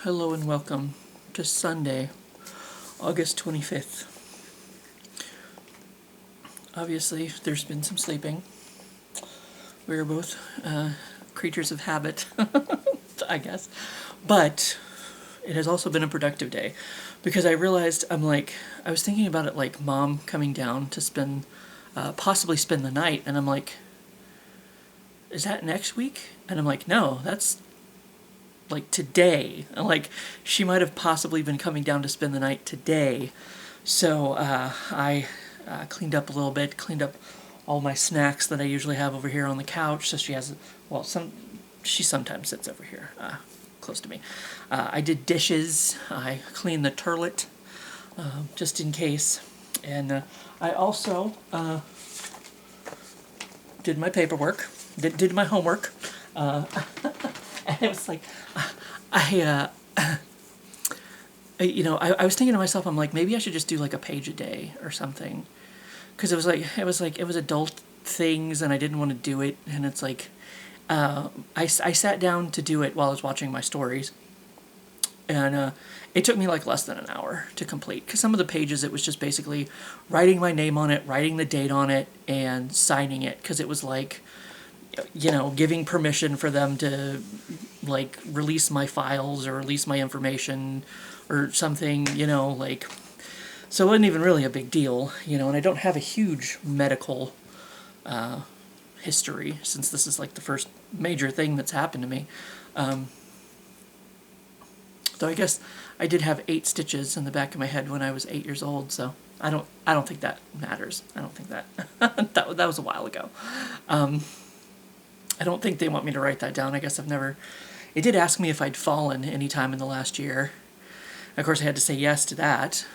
Hello and welcome to Sunday, August 25th. Obviously, there's been some sleeping. We are both creatures of habit, I guess. But it has also been a productive day because I realized I was thinking about it like mom coming down to possibly spend the night. And I'm like, is that next week? And I'm like, no, that's like today. Like she might have possibly been coming down to spend the night today. So I cleaned up a little bit, cleaned up all my snacks that I usually have over here on the couch. So she sometimes sits over here, close to me. I did dishes. I cleaned the toilet, just in case. And I also did my paperwork, did my homework. And it was like, I was thinking to myself, I'm like, maybe I should just do like a page a day or something, because it was adult things, and I didn't want to do it, and it's like, I sat down to do it while I was watching my stories, and it took me like less than an hour to complete, because some of the pages it was just basically writing my name on it, writing the date on it, and signing it, because it was like, giving permission for them to like release my files or release my information or something, so it wasn't even really a big deal, and I don't have a huge medical history, since this is like the first major thing that's happened to me. Though I guess I did have 8 stitches in the back of my head when I was 8 years old, so I don't think that matters. I don't think that that was a while ago. I don't think they want me to write that down. I guess it did ask me if I'd fallen any time in the last year. Of course, I had to say yes to that.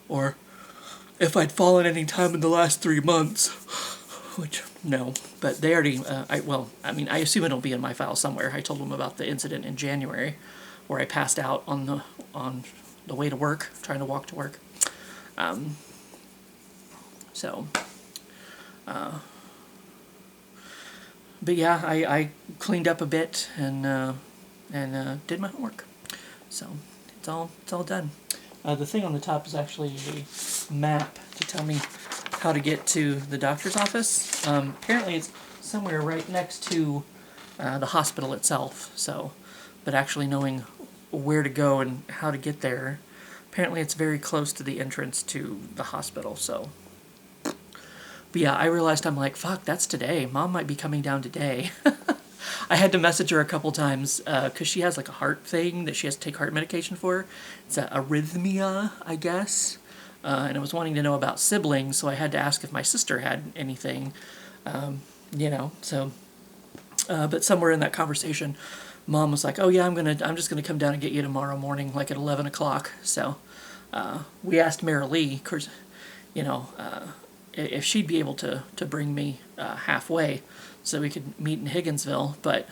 Or if I'd fallen any time in the last 3 months, which, no. But they already, I assume it'll be in my file somewhere. I told them about the incident in January where I passed out on the way to work, trying to walk to work. But yeah, I cleaned up a bit and did my homework, so it's all done. The thing on the top is actually a map to tell me how to get to the doctor's office. Apparently, it's somewhere right next to the hospital itself. But actually knowing where to go and how to get there, apparently it's very close to the entrance to the hospital. So. But yeah, I realized, I'm like, fuck, that's today. Mom might be coming down today. I had to message her a couple times because she has like a heart thing that she has to take heart medication for. It's arrhythmia, I guess. And I was wanting to know about siblings, so I had to ask if my sister had anything, so. But somewhere in that conversation, Mom was like, oh yeah, I'm just gonna come down and get you tomorrow morning, like at 11 o'clock. So we asked Mary Lee, of course, if she'd be able to bring me halfway so we could meet in Higginsville. But,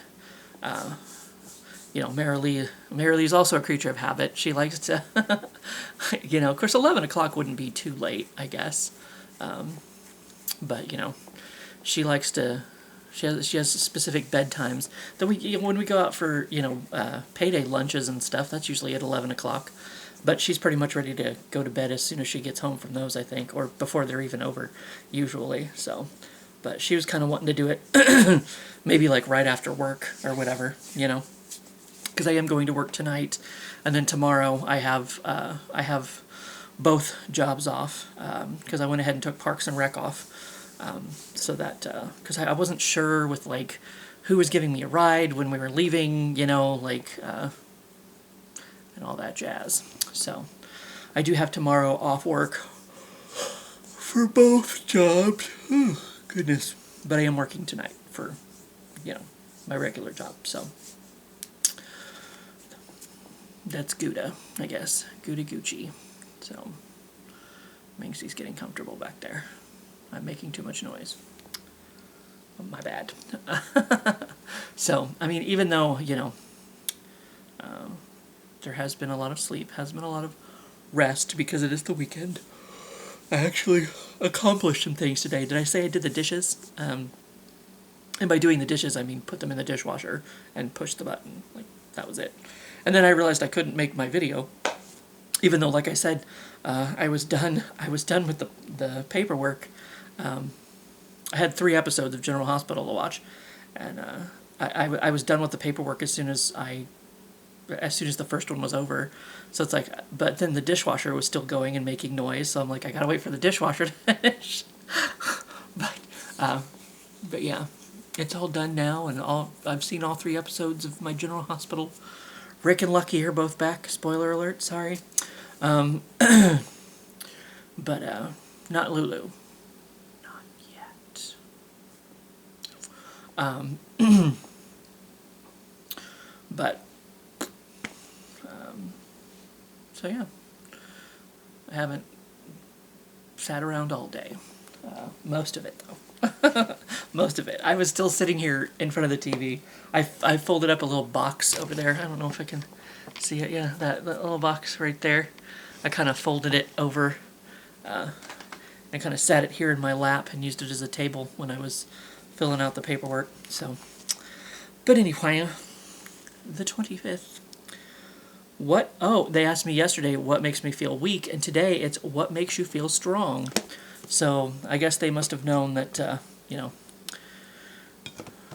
Mary Lee's also a creature of habit. She likes to, of course 11 o'clock wouldn't be too late, I guess. But, she likes to, she has specific bedtimes. When we go out for, payday lunches and stuff, that's usually at 11 o'clock. But she's pretty much ready to go to bed as soon as she gets home from those, I think, or before they're even over, usually. So, but she was kind of wanting to do it maybe like right after work or whatever, because I am going to work tonight, and then tomorrow I have both jobs off because I went ahead and took Parks and Rec off, so that because I wasn't sure with like who was giving me a ride when we were leaving, and all that jazz. So I do have tomorrow off work for both jobs. Oh, goodness. But I am working tonight for, my regular job. So that's Gouda, I guess. Gouda Gucci. So Mingsy's getting comfortable back there. I'm making too much noise. My bad. So, even though, there has been a lot of sleep, has been a lot of rest because it is the weekend. I actually accomplished some things today. Did I say I did the dishes? And by doing the dishes, I mean put them in the dishwasher and push the button. Like, that was it. And then I realized I couldn't make my video, even though, like I said, I was done with the paperwork. I had 3 episodes of General Hospital to watch, and I was done with the paperwork as soon as the first one was over. So it's like, but then the dishwasher was still going and making noise, so I'm like, I gotta wait for the dishwasher to finish. But yeah, it's all done now, and I've seen all 3 episodes of my General Hospital. Rick and Lucky are both back. Spoiler alert, sorry. But not Lulu. Not yet. But so yeah, I haven't sat around all day. Most of it, though. Most of it. I was still sitting here in front of the TV. I folded up a little box over there. I don't know if I can see it. Yeah, that little box right there. I kind of folded it over and kind of sat it here in my lap and used it as a table when I was filling out the paperwork. So, but anyway, the 25th. What? Oh, they asked me yesterday what makes me feel weak, and today it's what makes you feel strong. So I guess they must have known that,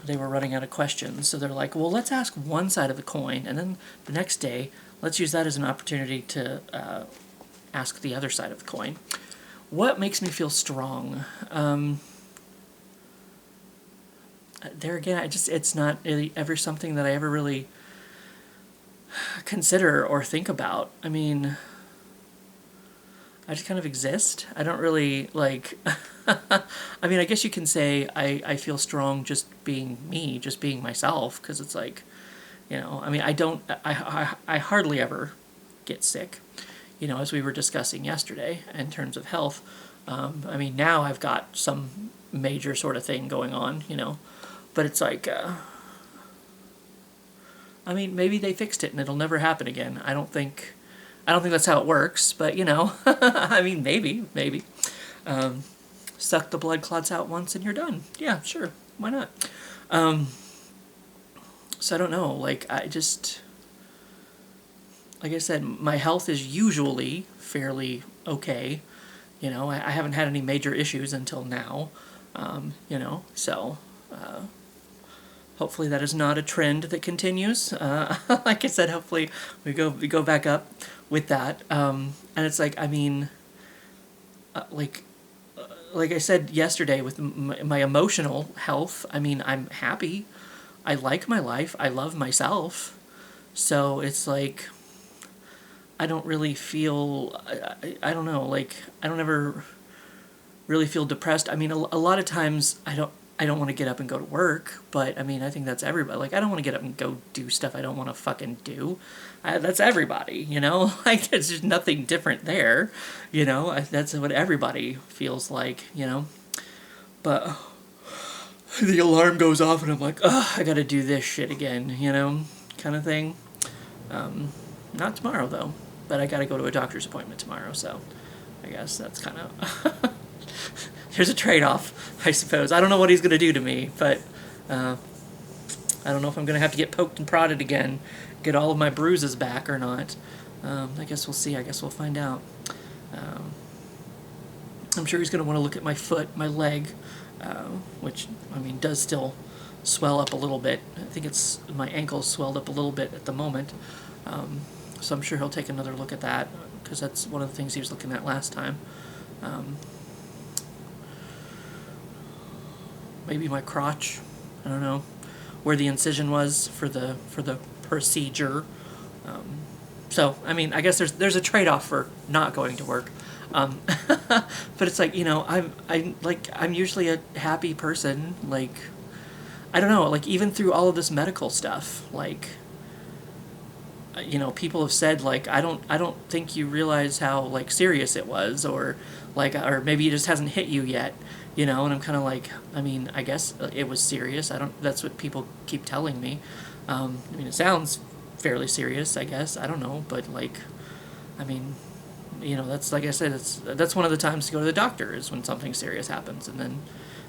they were running out of questions. So they're like, well, let's ask one side of the coin, and then the next day, let's use that as an opportunity to ask the other side of the coin. What makes me feel strong? There again, it's not ever something that I ever really consider or think about. I mean, I just kind of exist. I don't really, like... I mean, I guess you can say I feel strong just being me, just being myself, because it's like, I mean, I hardly ever get sick, as we were discussing yesterday in terms of health. I mean, now I've got some major sort of thing going on, but it's like... I mean, maybe they fixed it and it'll never happen again. I don't think that's how it works, but I mean, maybe. Suck the blood clots out once and you're done. Yeah, sure. Why not? So I don't know. Like I said, my health is usually fairly okay. I haven't had any major issues until now. So hopefully that is not a trend that continues. Like I said, hopefully we go back up with that. And it's like, I mean, like I said yesterday with my emotional health, I mean, I'm happy. I like my life. I love myself. So it's like, I don't really feel, I don't know, like, I don't ever really feel depressed. I mean, a lot of times I don't want to get up and go to work, but I mean, I think that's everybody. Like, I don't want to get up and go do stuff I don't want to fucking do. That's everybody, Like, there's just nothing different there, That's what everybody feels like, But the alarm goes off and I'm like, oh, I gotta do this shit again, kind of thing. Not tomorrow, though, but I gotta go to a doctor's appointment tomorrow, so I guess that's kind of... There's a trade-off, I suppose. I don't know what he's going to do to me, but I don't know if I'm going to have to get poked and prodded again, get all of my bruises back or not. I guess we'll see. I guess we'll find out. I'm sure he's going to want to look at my foot, my leg, which, I mean, does still swell up a little bit. I think my ankle's swelled up a little bit at the moment. So I'm sure he'll take another look at that, because that's one of the things he was looking at last time. Maybe my crotch, I don't know, where the incision was for the procedure. So I mean, I guess there's a trade-off for not going to work. But it's like, I'm usually a happy person. Like, I don't know, like even through all of this medical stuff, like, people have said like, I don't think you realize how like serious it was, or maybe it just hasn't hit you yet. And I'm kind of like, I mean, I guess it was serious. That's what people keep telling me. I mean, it sounds fairly serious, I guess. I don't know, but like, I mean, that's, like I said, that's one of the times to go to the doctor is when something serious happens, and then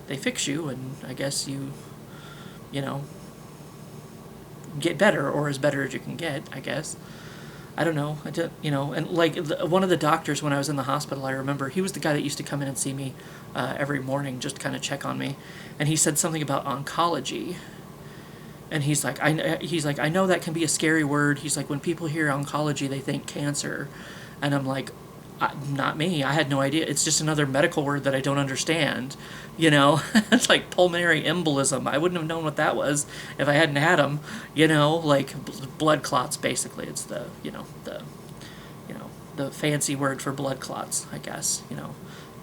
they fix you, and I guess you get better, or as better as you can get, I guess. I don't know. I did, and like one of the doctors when I was in the hospital, I remember he was the guy that used to come in and see me every morning, just kind of check on me, and he said something about oncology. And he's like, I know that can be a scary word. He's like, when people hear oncology, they think cancer, and I'm like, not me. I had no idea. It's just another medical word that I don't understand. It's like pulmonary embolism. I wouldn't have known what that was if I hadn't had them. Like blood clots. Basically, it's the fancy word for blood clots, I guess.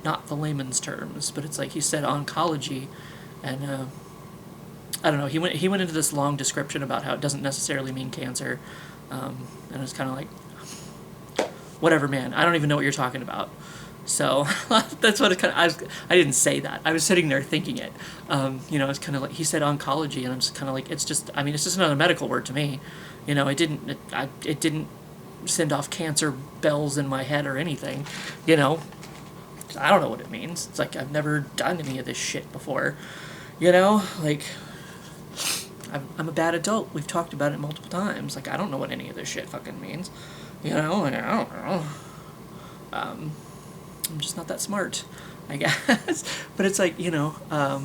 Not the layman's terms, but it's like he said oncology, and I don't know. He went into this long description about how it doesn't necessarily mean cancer, and it was kind of like, whatever, man. I don't even know what you're talking about. So that's what it kind of. I didn't say that. I was sitting there thinking it. It's kind of like he said oncology, and I'm just kind of like, it's just. I mean, it's just another medical word to me. It didn't send off cancer bells in my head or anything. I don't know what it means. It's like I've never done any of this shit before. Like. I'm a bad adult. We've talked about it multiple times. Like, I don't know what any of this shit fucking means. And I don't know. I'm just not that smart, I guess. But it's like, I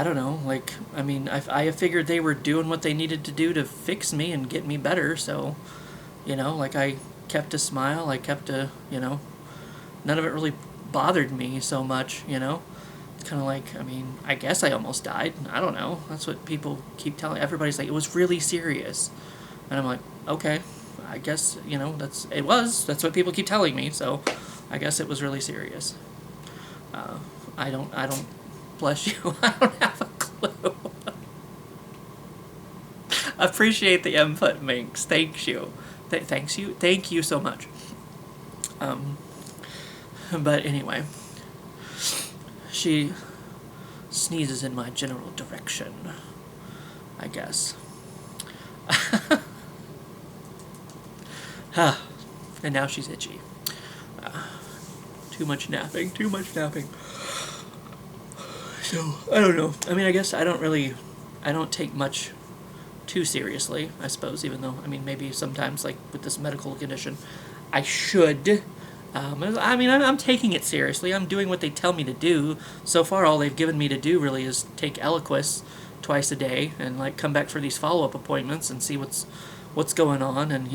don't know. Like, I mean, I figured they were doing what they needed to do to fix me and get me better. So, like I kept a smile. I kept none of it really bothered me so much, It's kind of like, I mean, I guess I almost died. I don't know. That's what people keep telling. Everybody's like, it was really serious. And I'm like, okay, I guess, that's what people keep telling me. So I guess it was really serious. I don't, bless you. I don't have a clue. Appreciate the input, Minx. Thank you. Thank you so much. But anyway. She sneezes in my general direction, I guess. And now she's itchy. Too much napping. So, I don't know. I mean, I guess I don't take much too seriously, I suppose, even though, I mean, maybe sometimes, like, with this medical condition, I should. I mean, I'm taking it seriously. I'm doing what they tell me to do. So far, all they've given me to do really is take Eliquis twice a day and like come back for these follow-up appointments and see what's going on, and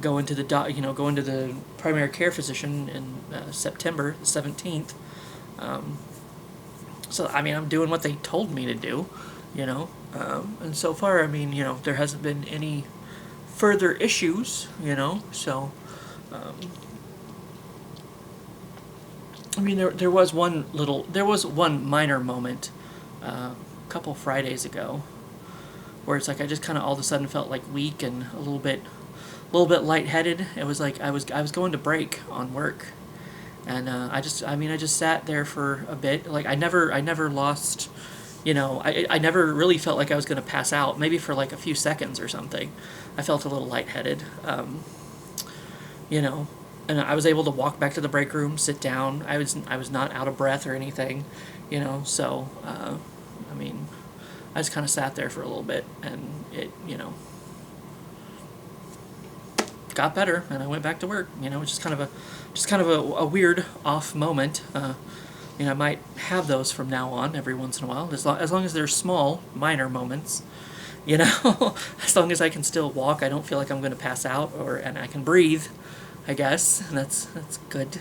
go into the primary care physician in September 17th. So I mean, I'm doing what they told me to do, and so far, I mean, there hasn't been any further issues, so. I mean, there was one minor moment a couple Fridays ago where it's like I just kind of all of a sudden felt like weak and a little bit lightheaded. It was like I was going to break on work, and I just sat there for a bit. Like I never lost, I never really felt like I was going to pass out. Maybe for like a few seconds or something, I felt a little lightheaded. And I was able to walk back to the break room, sit down. I was not out of breath or anything, so, I mean, I just kind of sat there for a little bit, and it, got better, and I went back to work, it's just kind of a weird off moment. I might have those from now on every once in a while, as long as they're small, minor moments. As long as I can still walk, I don't feel like I'm going to pass out, and I can breathe, I guess, and that's good,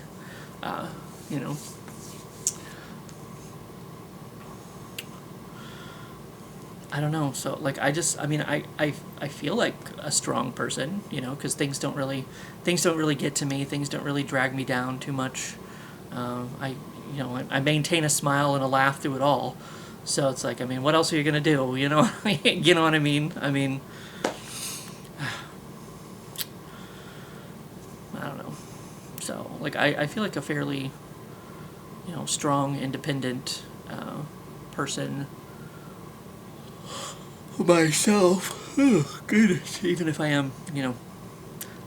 I don't know, so, like, I feel like a strong person, because things don't really get to me, things don't really drag me down too much, I maintain a smile and a laugh through it all. So it's like, I mean, what else are you gonna do? You know what I mean? I mean, I don't know. So, like, I feel like a fairly, strong, independent person myself. Oh, goodness. Even if I am,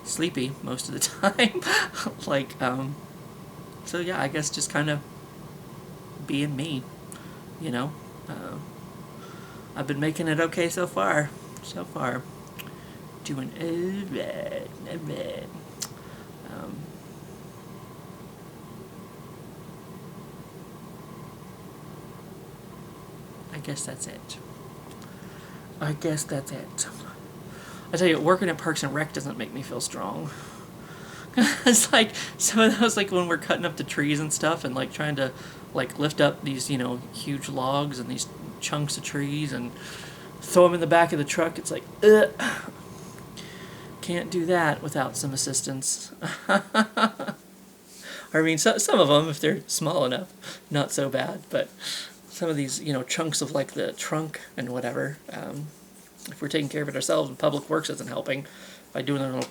sleepy most of the time. Like, so yeah, I guess just kind of being me, I've been making it okay so far. So far. Doing alright. Alright. I guess that's it. I guess that's it. I tell you, working at Parks and Rec doesn't make me feel strong. It's like some of those, like when we're cutting up the trees and stuff, and like trying to like lift up these, you know, huge logs and these chunks of trees and throw them in the back of the truck. It's like, ugh. Can't do that without some assistance. I mean, some of them, if they're small enough, not so bad. But some of these, you know, chunks of like the trunk and whatever, if we're taking care of it ourselves and Public Works isn't helping by doing their little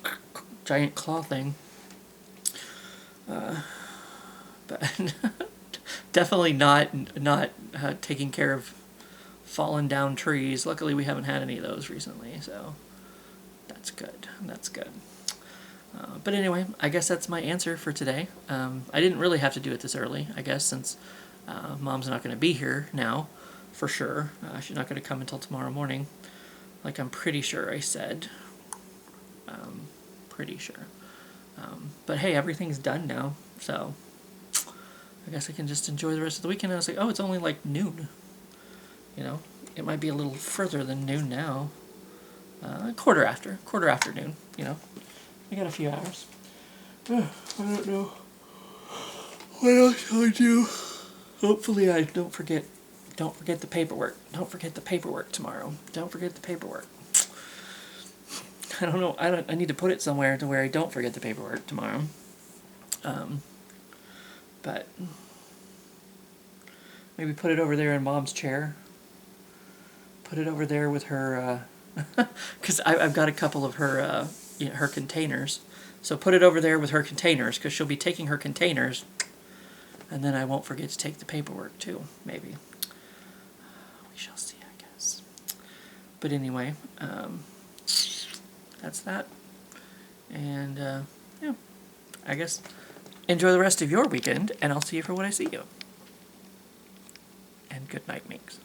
giant claw thing. But definitely not taking care of fallen down trees. Luckily, we haven't had any of those recently, so that's good. That's good. But anyway, I guess that's my answer for today. I didn't really have to do it this early, I guess, since Mom's not going to be here now, for sure. She's not going to come until tomorrow morning, like I'm pretty sure I said. Pretty sure. But hey, everything's done now, so I guess I can just enjoy the rest of the weekend. And I was like, oh, it's only like noon. You know, it might be a little further than noon now. Quarter after noon, you know. I got a few hours. I don't know what else I do. Hopefully I don't forget the paperwork. Don't forget the paperwork tomorrow. Don't forget the paperwork. I don't know. I need to put it somewhere to where I don't forget the paperwork tomorrow. But maybe put it over there in Mom's chair. Put it over there with her, because I've got a couple of her, you know, her containers. So put it over there with her containers, because she'll be taking her containers, and then I won't forget to take the paperwork too. Maybe. We shall see, I guess. But anyway, that's that. And yeah, I guess enjoy the rest of your weekend, and I'll see you for when I see you. And good night, Minx.